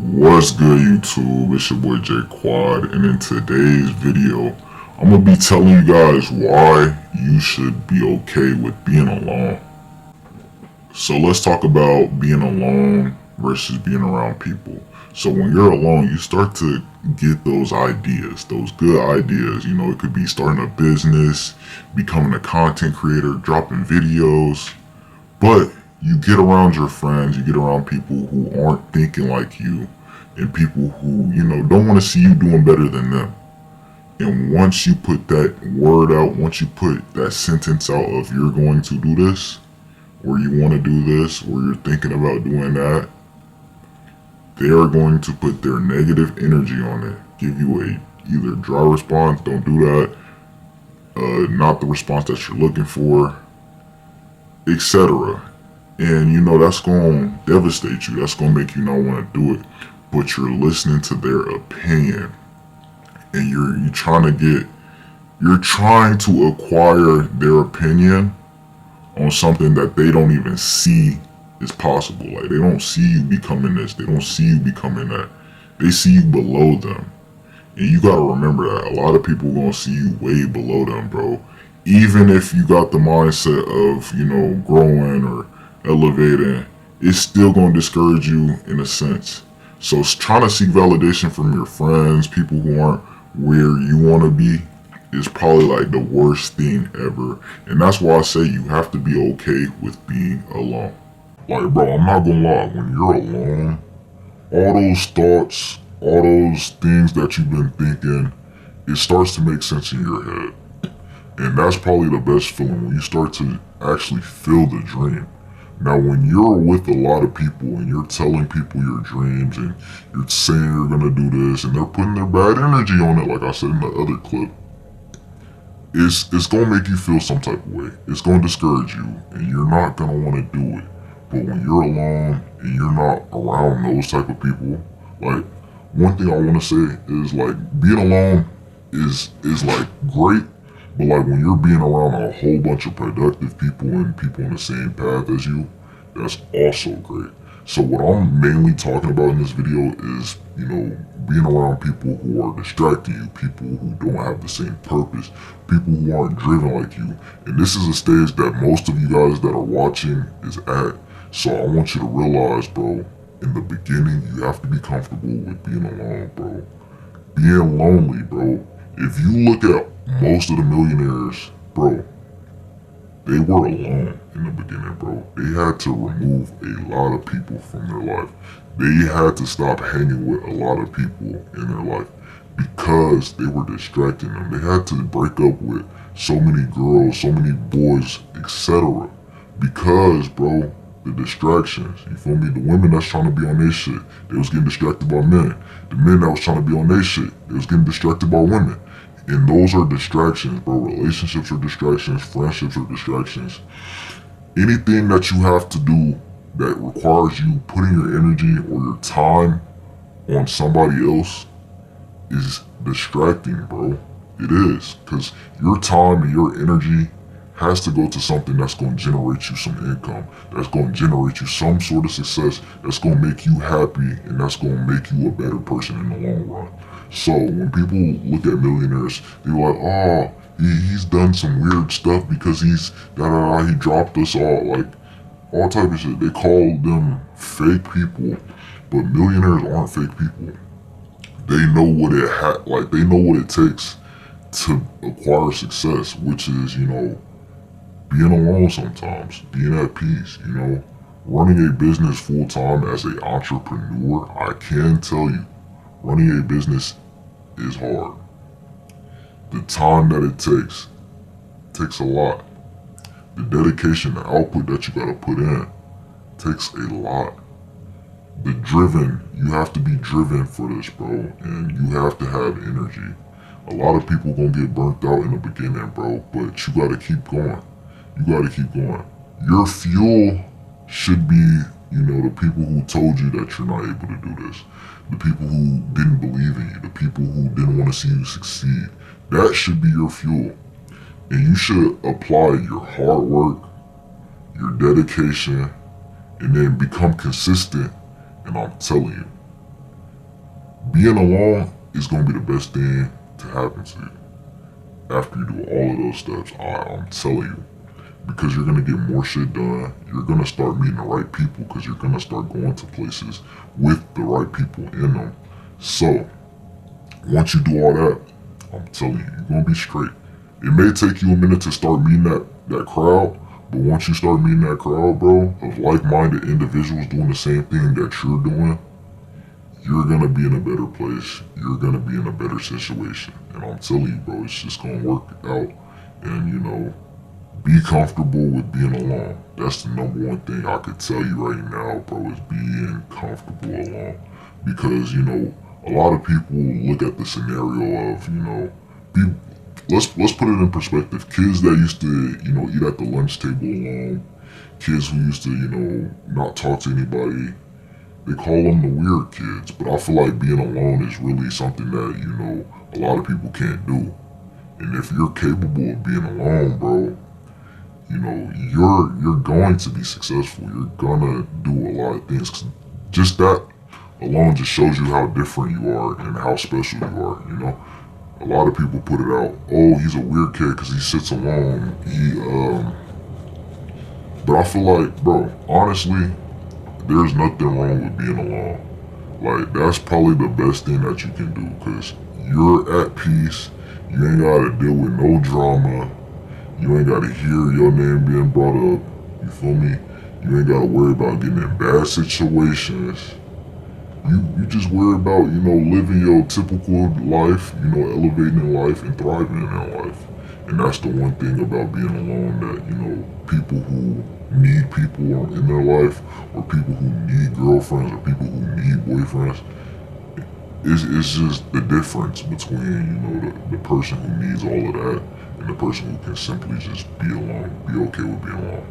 What's good, YouTube? It's your boy J Quad, and in today's video, I'm gonna be telling you guys why you should be okay with being alone. So let's talk about being alone versus being around people. So when you're alone, you start to get those ideas, those good ideas. You know, it could be starting a business, becoming a content creator, dropping videos, but you get around your friends, you get around people who aren't thinking like you, and people who, don't want to see you doing better than them. And once you put that word out, once you put that sentence out of you're going to do this, or you want to do this, or you're thinking about doing that, they are going to put their negative energy on it. Give you a either dry response, don't do that, not the response that you're looking for, etc. And that's going to devastate you. That's going to make you not want to do it. But you're listening to their opinion, and you're trying to acquire their opinion on something that they don't even see is possible. Like, they don't see you becoming this, they don't see you becoming that. They see you below them. And you gotta remember that a lot of people gonna see you way below them, bro. Even if you got the mindset of, growing or elevating, it's still gonna discourage you in a sense. So trying to seek validation from your friends, people who aren't where you want to be, is probably like the worst thing ever. And that's why I say you have to be okay with being alone. Like, bro, I'm not gonna lie, when you're alone, all those thoughts, all those things that you've been thinking, it starts to make sense in your head. And that's probably the best feeling, when you start to actually feel the dream. Now, when you're with a lot of people and you're telling people your dreams and you're saying you're gonna do this and they're putting their bad energy on it, like I said in the other clip, it's gonna make you feel some type of way. It's gonna discourage you and you're not gonna want to do it. But when you're alone and you're not around those type of people, like, one thing I want to say is, like, being alone is like great. But like, when you're being around a whole bunch of productive people and people on the same path as you, that's also great. So what I'm mainly talking about in this video is, being around people who are distracting you, people who don't have the same purpose, people who aren't driven like you. And this is a stage that most of you guys that are watching is at. So I want you to realize, bro, in the beginning, you have to be comfortable with being alone, bro. Being lonely, bro. If you look at most of the millionaires, bro, they were alone in the beginning, bro. They had to remove a lot of people from their life. They had to stop hanging with a lot of people in their life because they were distracting them. They had to break up with so many girls, so many boys, etc. Because, bro, the distractions, you feel me? The women that's trying to be on their shit, they was getting distracted by men. The men that was trying to be on their shit, they was getting distracted by women. And those are distractions, bro. Relationships are distractions. Friendships are distractions. Anything that you have to do that requires you putting your energy or your time on somebody else is distracting, bro. It is. Because your time and your energy has to go to something that's going to generate you some income, that's going to generate you some sort of success, that's going to make you happy, and that's going to make you a better person in the long run. So when people look at millionaires, they're like, oh, he's done some weird stuff because he dropped us all, like, all type of shit. They call them fake people, but millionaires aren't fake people. They know what they know what it takes to acquire success, which is, being alone sometimes, being at peace, running a business full time as an entrepreneur. I can tell you, running a business is hard. The time that it takes a lot. The dedication, the output that you gotta put in takes a lot. You have to be driven for this, bro, and you have to have energy. A lot of people gonna get burnt out in the beginning, bro, but you gotta keep going. You gotta keep going. Your fuel should be, the people who told you that you're not able to do this. The people who didn't believe in you. The people who didn't want to see you succeed. That should be your fuel. And you should apply your hard work, your dedication, and then become consistent. And I'm telling you, being alone is gonna be the best thing to happen to you after you do all of those steps. I'm telling you, because you're gonna get more shit done. You're gonna start meeting the right people because you're gonna start going to places with the right people in them. So once you do all that, I'm telling you, you're gonna be straight. It may take you a minute to start meeting that crowd, but once you start meeting that crowd, bro, of like-minded individuals doing the same thing that you're doing, you're gonna be in a better place. You're gonna be in a better situation. And I'm telling you, bro, it's just gonna work out. And be comfortable with being alone. That's the number one thing I could tell you right now, bro, is being comfortable alone. Because, a lot of people look at the scenario of, be, let's put it in perspective. Kids that used to, eat at the lunch table alone, kids who used to, not talk to anybody, they call them the weird kids. But I feel like being alone is really something that, a lot of people can't do. And if you're capable of being alone, bro, you're going to be successful. You're gonna do a lot of things. Just that alone just shows you how different you are and how special you are. A lot of people put it out, oh, he's a weird kid because he sits alone. But I feel like, bro, honestly, there's nothing wrong with being alone. Like, that's probably the best thing that you can do because you're at peace. You ain't gotta deal with no drama. You ain't gotta hear your name being brought up. You feel me? You ain't gotta worry about getting in bad situations. You just worry about, living your typical life, elevating in life and thriving in life. And that's the one thing about being alone that, people who need people in their life, or people who need girlfriends, or people who need boyfriends, it's just the difference between, the person who needs all of that and the person who can simply just be alone, be okay with being alone.